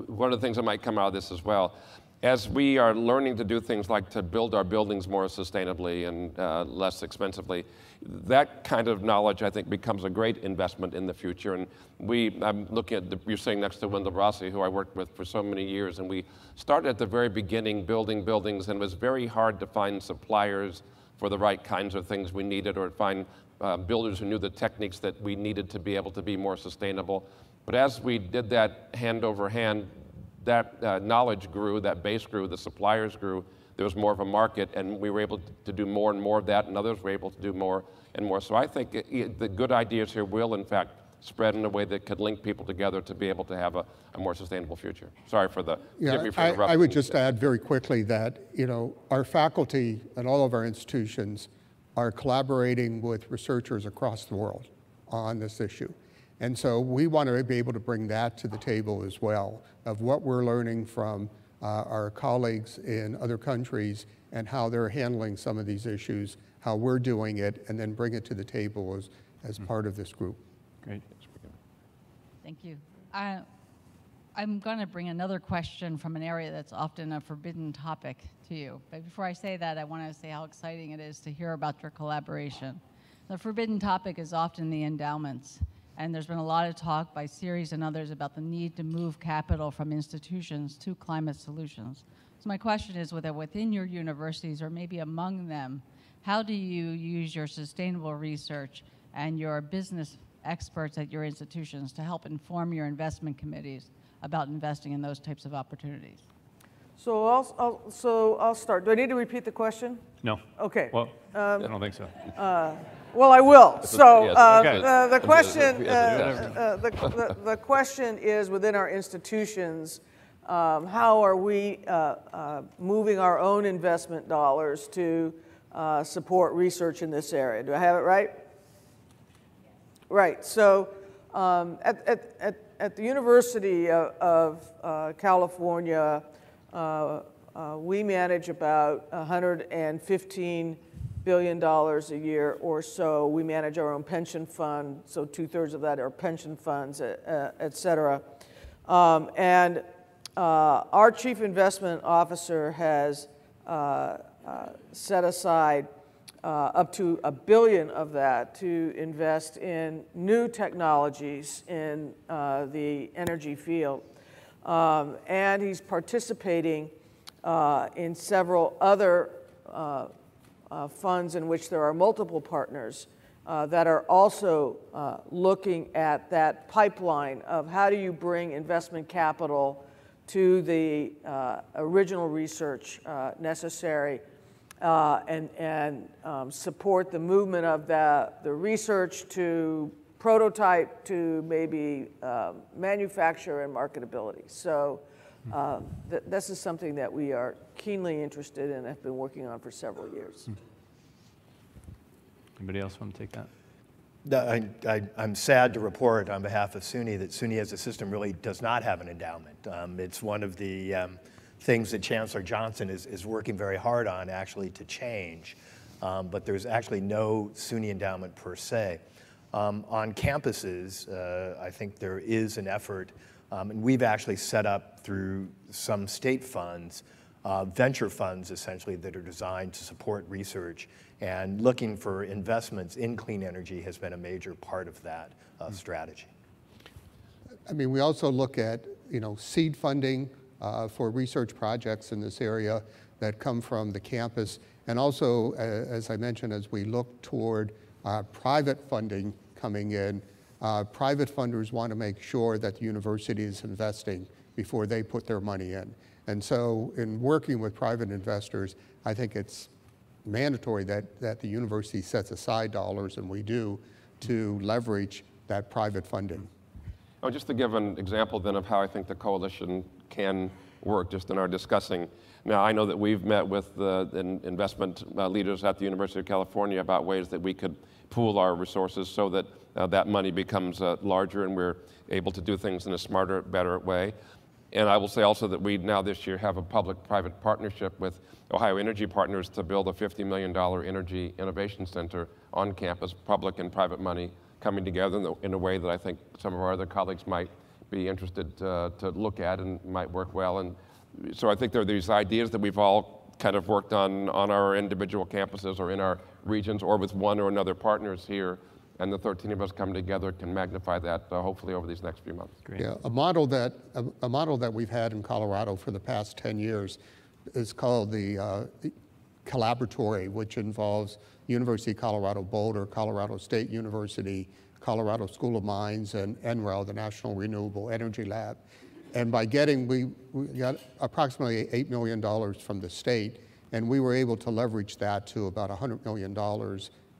one of the things that might come out of this as well. As we are learning to do things like to build our buildings more sustainably and less expensively, that kind of knowledge, I think, becomes a great investment in the future. And I'm looking at, you're sitting next to Wendell Rossi, who I worked with for so many years, and we started at the very beginning building buildings, and it was very hard to find suppliers for the right kinds of things we needed, or find builders who knew the techniques that we needed to be able to be more sustainable. But as we did that hand over hand, that knowledge grew, that base grew, the suppliers grew, there was more of a market, and we were able to do more and more of that, and others were able to do more and more. So I think the good ideas here will, in fact, spread in a way that could link people together to be able to have a more sustainable future. Sorry for the, Yeah, forgive me for I interrupting. would just add very quickly that, our faculty and all of our institutions are collaborating with researchers across the world on this issue. And so we want to be able to bring that to the table as well, of what we're learning from our colleagues in other countries and how they're handling some of these issues, how we're doing it, and then bring it to the table as part of this group. Great. Thank you. I'm going to bring another question from an area that's often a forbidden topic to you. But before I say that, I want to say how exciting it is to hear about your collaboration. The forbidden topic is often the endowments. And there's been a lot of talk by Ceres and others about the need to move capital from institutions to climate solutions. So my question is, within your universities, or maybe among them, how do you use your sustainable research and your business experts at your institutions to help inform your investment committees about investing in those types of opportunities? So I'll start. Do I need to repeat the question? No. Okay. Well, I don't think so. Well, I will. So Okay. the question is, within our institutions, how are we moving our own investment dollars to support research in this area? Do I have it right? Right. So at the University of California, we manage about $115 billion a year or so. We manage our own pension fund, so 2/3 of that are pension funds, et cetera. And our chief investment officer has set aside up to $1 billion of that to invest in new technologies in the energy field. And he's participating in several other funds in which there are multiple partners that are also looking at that pipeline of how do you bring investment capital to the original research necessary and support the movement of the research to prototype to maybe manufacture and marketability. So this is something that we are keenly interested in and have been working on for several years. Anybody else want to take that? I'm sad to report on behalf of SUNY that SUNY as a system really does not have an endowment. It's one of the things that Chancellor Johnson is working very hard on actually to change, but there's actually no SUNY endowment per se. On campuses, I think there is an effort, and we've actually set up through some state funds, venture funds essentially that are designed to support research, and looking for investments in clean energy has been a major part of that strategy. I mean, we also look at, seed funding for research projects in this area that come from the campus. And also, as I mentioned, as we look toward private funding coming in, private funders want to make sure that the university is investing before they put their money in. And so in working with private investors, I think it's mandatory that the university sets aside dollars, and we do, to leverage that private funding. Oh, just to give an example then of how I think the coalition can work, just in our discussing. Now, I know that we've met with the investment leaders at the University of California about ways that we could pool our resources so that that money becomes larger and we're able to do things in a smarter, better way. And I will say also that we now this year have a public-private partnership with Ohio Energy Partners to build a $50 million energy innovation center on campus, public and private money coming together in a way that I think some of our other colleagues might be interested to look at and might work well. And so I think there are these ideas that we've all kind of worked on our individual campuses or in our regions or with one or another partners here. And the 13 of us come together can magnify that hopefully over these next few months. Great. Yeah, a model that we've had in Colorado for the past 10 years is called the Collaboratory, which involves University of Colorado Boulder, Colorado State University, Colorado School of Mines, and NREL, the National Renewable Energy Lab. And by we got approximately $8 million from the state, and we were able to leverage that to about $100 million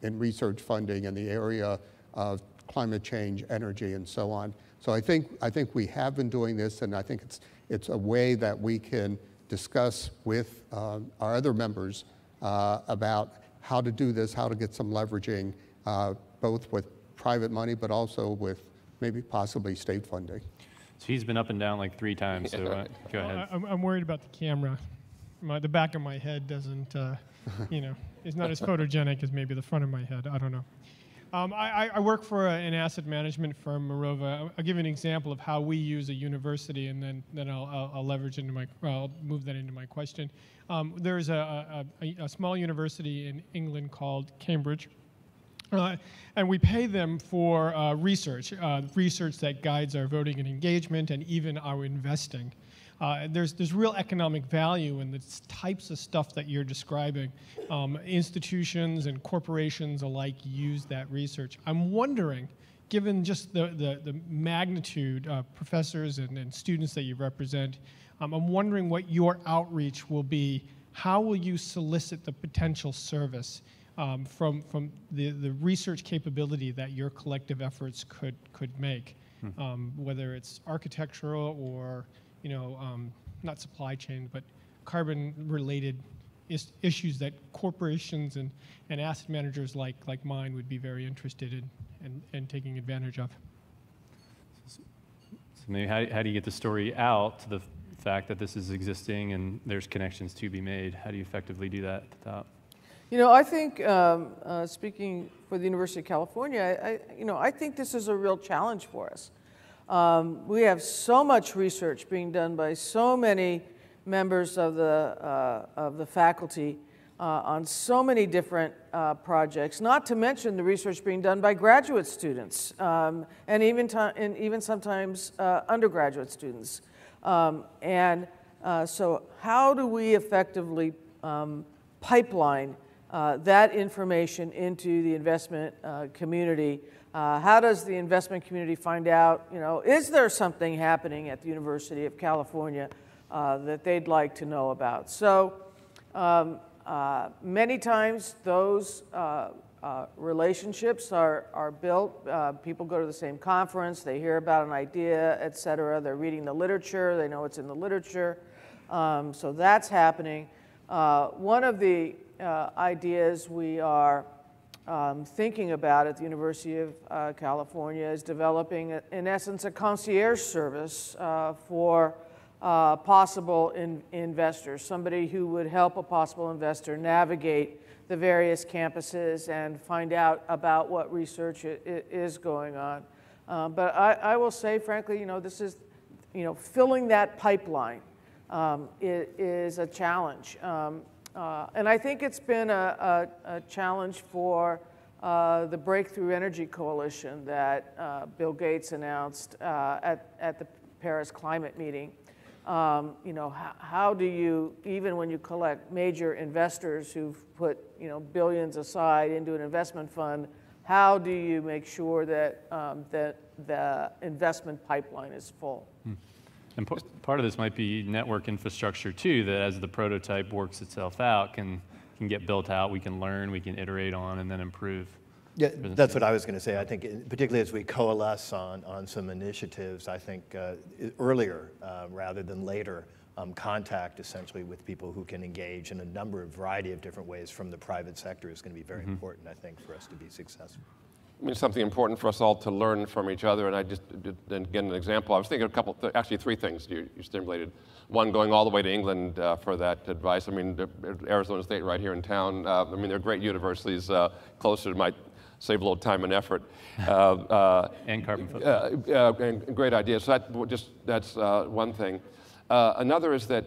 in research funding in the area of climate change, energy, and so on. So I think we have been doing this, and I think it's a way that we can discuss with our other members about how to do this, how to get some leveraging, both with private money, but also with maybe possibly state funding. So he's been up and down like 3 times, so go ahead. I'm worried about the camera. The back of my head doesn't, is not as photogenic as maybe the front of my head. I don't know. I work for an asset management firm, Morova. I'll give you an example of how we use a university, and then I'll leverage into I'll move that into my question. There's a small university in England called Cambridge, and we pay them for research that guides our voting and engagement, and even our investing. There's real economic value in the types of stuff that you're describing. Institutions and corporations alike use that research. I'm wondering, given just the magnitude of professors and students that you represent, I'm wondering what your outreach will be. How will you solicit the potential service from the research capability that your collective efforts could make, whether it's architectural or not supply chain, but carbon-related issues that corporations and asset managers like mine would be very interested in and taking advantage of. So maybe how do you get the story out to the fact that this is existing and there's connections to be made? How do you effectively do that at the top? I think, speaking for the University of California, I think this is a real challenge for us. We have so much research being done by so many members of the faculty on so many different projects, not to mention the research being done by graduate students and even sometimes undergraduate students. So how do we effectively pipeline that information into the investment community? How does the investment community find out, is there something happening at the University of California that they'd like to know about? So many times those relationships are built. People go to the same conference, they hear about an idea, et cetera. They're reading the literature, they know it's in the literature. So that's happening. One of the ideas we are thinking about at the University of California is developing, in essence, a concierge service for possible investors, somebody who would help a possible investor navigate the various campuses and find out about what research is going on. But I will say, frankly, this is, filling that pipeline is a challenge. And I think it's been a challenge for the Breakthrough Energy Coalition that Bill Gates announced at the Paris climate meeting. How do you, even when you collect major investors who've put billions aside into an investment fund, how do you make sure that that the investment pipeline is full? And part of this might be network infrastructure too, that as the prototype works itself out can get built out, we can learn, we can iterate on, and then improve. Yeah, that's what I was going to say. I think particularly as we coalesce on some initiatives, I think earlier rather than later, contact essentially with people who can engage in a variety of different ways from the private sector is going to be very important, I think, for us to be successful. I mean, something important for us all to learn from each other, and I just, again, an example. I was thinking of actually 3 things you stimulated. One, going all the way to England for that advice. I mean, Arizona State right here in town. I mean, they're great universities, closer, might save a little time and effort. And carbon footprint. And great ideas. So that's one thing. Another is that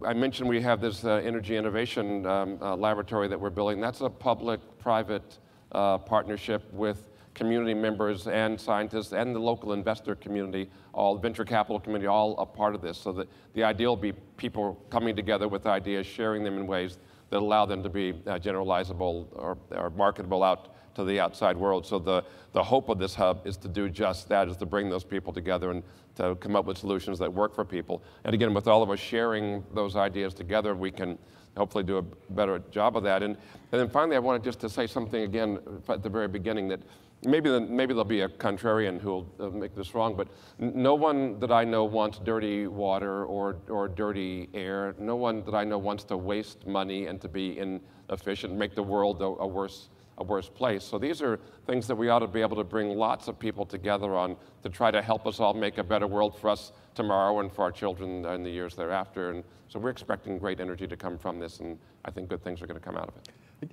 I mentioned we have this energy innovation laboratory that we're building. That's a public-private partnership with community members and scientists and the local investor community, all venture capital community, all a part of this. So that the idea will be people coming together with ideas, sharing them in ways that allow them to be generalizable or marketable out to the outside world. So the hope of this hub is to do just that, is to bring those people together and to come up with solutions that work for people. And again, with all of us sharing those ideas together, we can hopefully do a better job of that. And And then finally, I wanted just to say something again at the very beginning that maybe there'll be a contrarian who'll make this wrong, but no one that I know wants dirty water or dirty air. No one that I know wants to waste money and to be inefficient, make the world a worse place. So these are things that we ought to be able to bring lots of people together on to try to help us all make a better world for us tomorrow and for our children in the years thereafter. And so we're expecting great energy to come from this, and I think good things are going to come out of it.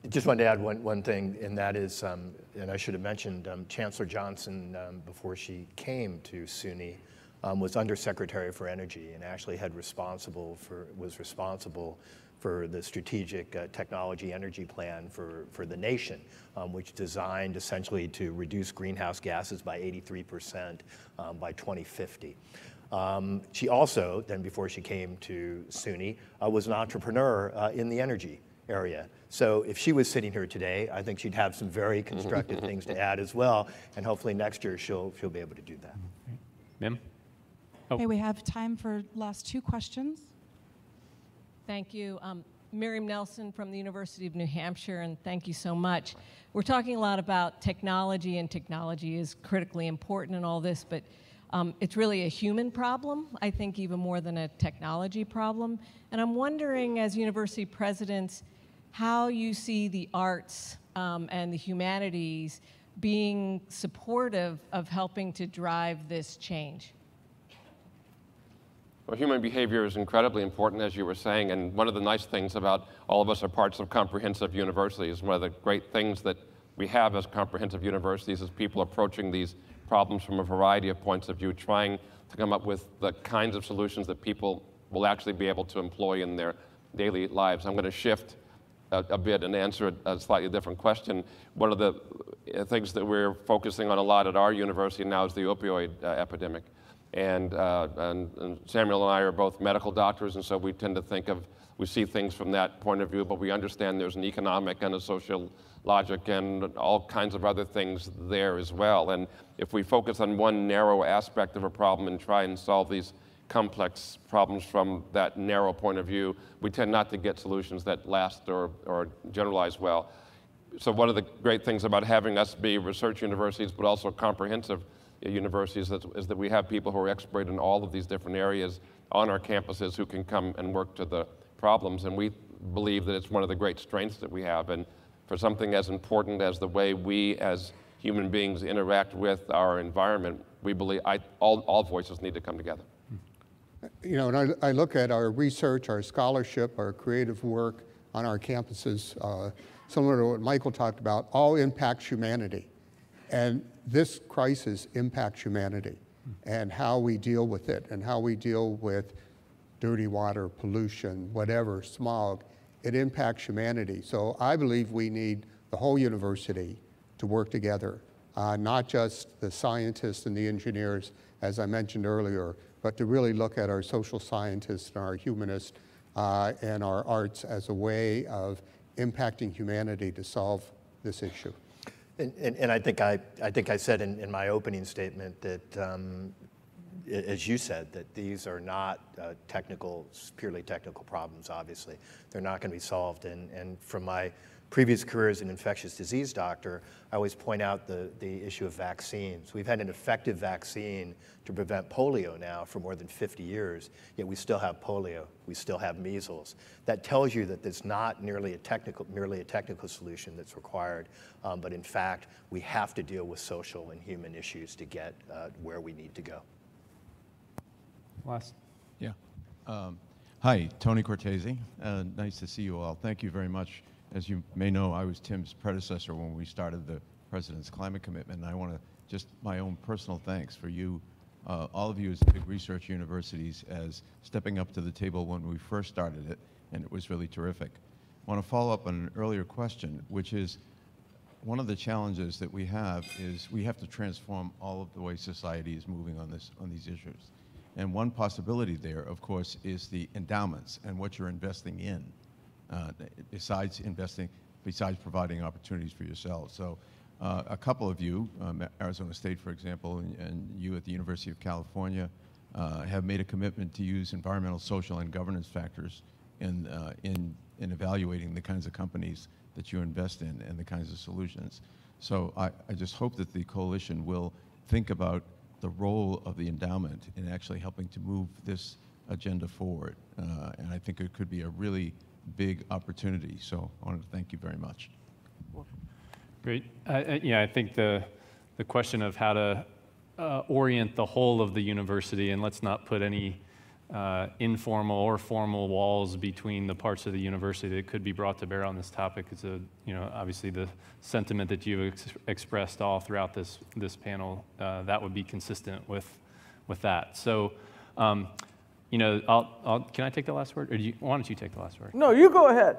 Just wanted to add one thing, and that is, and I should have mentioned, Chancellor Johnson, before she came to SUNY, was Undersecretary for Energy and actually was responsible for the strategic technology energy plan for the nation, which designed essentially to reduce greenhouse gases by 83% by 2050. She also, then before she came to SUNY, was an entrepreneur in the energy area. So if she was sitting here today, I think she'd have some very constructive things to add as well, and hopefully next year she'll be able to do that. Mim? Oh. Okay, we have time for last 2 questions. Thank you. Miriam Nelson from the University of New Hampshire, and thank you so much. We're talking a lot about technology, and technology is critically important in all this, but it's really a human problem, I think, even more than a technology problem. And I'm wondering, as university presidents, how you see the arts and the humanities being supportive of helping to drive this change. Well, human behavior is incredibly important, as you were saying, and one of the nice things about all of us are parts of comprehensive universities. One of the great things that we have as comprehensive universities is people approaching these problems from a variety of points of view, trying to come up with the kinds of solutions that people will actually be able to employ in their daily lives. I'm going to shift a bit and answer a slightly different question. One of the things that we're focusing on a lot at our university now is the opioid epidemic. And Samuel and I are both medical doctors, and so we tend to we see things from that point of view, but we understand there's an economic and a social logic and all kinds of other things there as well. And if we focus on one narrow aspect of a problem and try and solve these complex problems from that narrow point of view, we tend not to get solutions that last or generalize well. So one of the great things about having us be research universities, but also comprehensive universities, is that we have people who are expert in all of these different areas on our campuses who can come and work to the problems. And we believe that it's one of the great strengths that we have. And for something as important as the way we as human beings interact with our environment, we believe all voices need to come together. You know, and I look at our research, our scholarship, our creative work on our campuses, similar to what Michael talked about, all impacts humanity. And this crisis impacts humanity and how we deal with it and how we deal with dirty water, pollution, whatever, smog. It impacts humanity. So I believe we need the whole university to work together, not just the scientists and the engineers, as I mentioned earlier, but to really look at our social scientists and our humanists and our arts as a way of impacting humanity to solve this issue. And I think I said in my opening statement that, as you said, that these are not purely technical problems, obviously. They're not going to be solved. And from my previous career as an infectious disease doctor, I always point out the issue of vaccines. We've had an effective vaccine to prevent polio now for more than 50 years, yet we still have polio, we still have measles. That tells you that there's not merely a technical solution that's required, but in fact, we have to deal with social and human issues to get where we need to go. Last. Yeah. Hi, Tony Cortese. Nice to see you all. Thank you very much. As you may know, I was Tim's predecessor when we started the President's Climate Commitment, and I want to just my own personal thanks for you, all of you as big research universities, as stepping up to the table when we first started it, and it was really terrific. I want to follow up on an earlier question, which is one of the challenges that we have is we have to transform all of the way society is moving on these issues. And one possibility there, of course, is the endowments and what you're investing in, besides providing opportunities for yourselves. So a couple of you, Arizona State, for example, and you at the University of California, have made a commitment to use environmental, social, and governance factors in evaluating the kinds of companies that you invest in and the kinds of solutions. So I just hope that the coalition will think about the role of the endowment in actually helping to move this agenda forward. And I think it could be a really big opportunity. So I wanted to thank you very much. Great. Yeah, I think the question of how to orient the whole of the university, and let's not put any informal or formal walls between the parts of the university that could be brought to bear on this topic is obviously the sentiment that you've expressed all throughout this panel. That would be consistent with that. So, can I take the last word, or why don't you take the last word? No, you go ahead.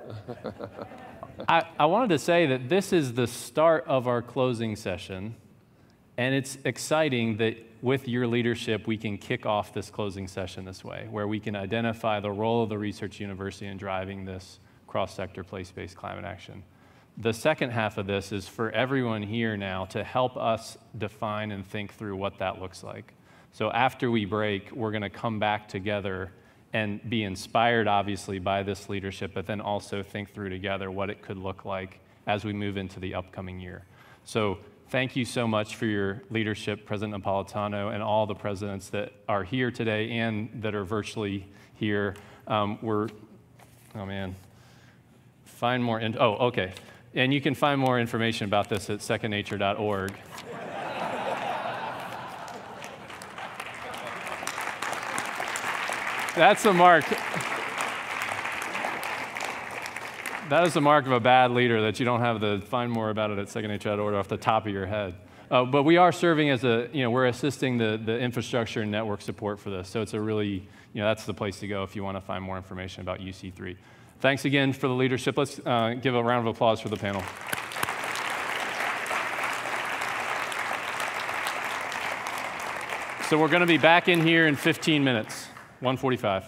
I wanted to say that this is the start of our closing session, and it's exciting that with your leadership, we can kick off this closing session this way, where we can identify the role of the research university in driving this cross-sector place-based climate action. The second half of this is for everyone here now to help us define and think through what that looks like. So after we break, we're going to come back together and be inspired, obviously, by this leadership, but then also think through together what it could look like as we move into the upcoming year. So thank you so much for your leadership, President Napolitano, and all the presidents that are here today and that are virtually here. Find more, okay. And you can find more information about this at secondnature.org. That's the mark. That is the mark of a bad leader, that you don't have the find more about it at secondnature.org off the top of your head. But we are serving as we're assisting the infrastructure and network support for this. So it's a really, that's the place to go if you want to find more information about UC3. Thanks again for the leadership. Let's give a round of applause for the panel. So we're going to be back in here in 15 minutes, 1:45.